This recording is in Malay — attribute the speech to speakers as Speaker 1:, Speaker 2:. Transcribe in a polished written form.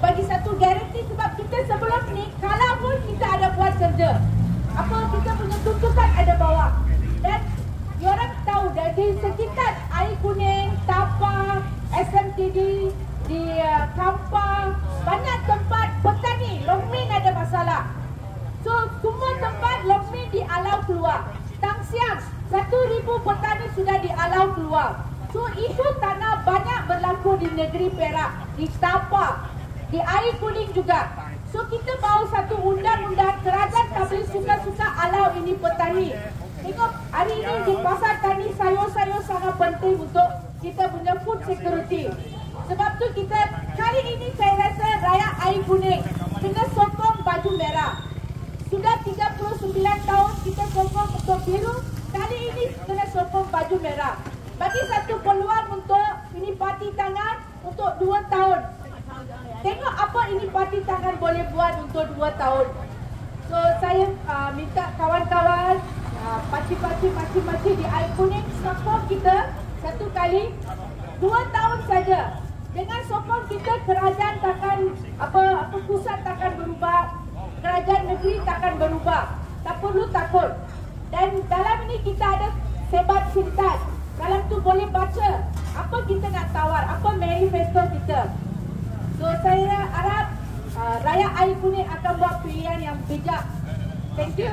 Speaker 1: bagi satu garanti sebab kita sebelum ni kalau pun kita ada buat kerja. Apa kita punya tuntutan ada bawa. Dan diorang tahu dari sekitar Air Kuning, Tapa, SMTD, di Kampang, banyak tempat petani Longmin ada masalah. So semua tempat Longmin dialau keluar. Tangsiang 1,000 petani sudah dialau keluar. So isu tanah banyak berlaku di negeri Perak, di Tapa, di Air Kuning juga. So kita bawa satu undang-undang, kerajaan tak boleh suka-suka alau ini petani. Tengok hari ini di pasar tani sayur-sayur sangat penting untuk kita punya food security. Sebab tu kita kali ini saya rasa rakyat Air Kuning kena sokong baju merah. Sudah 39 tahun kita sokong untuk biru, kali ini kena sokong baju merah. Bagi satu peluang untuk ini parti tangan untuk 2 tahun. Tengok apa ini parti tangan boleh buat untuk 2 tahun. So saya minta kawan-kawan parti-parti masing-masing di Air Kuning sokong kita satu kali 2 tahun saja. Dengan sokong kita, kerajaan takkan pusat takkan berubah, kerajaan negeri takkan berubah. Tak perlu takut. Dan dalam ini kita ada sebat sintat. Dalam tu boleh baca apa kita nak tawar, apa manifesto kita. So saya harap rakyat Air Kuning akan buat pilihan yang bijak. Thank you.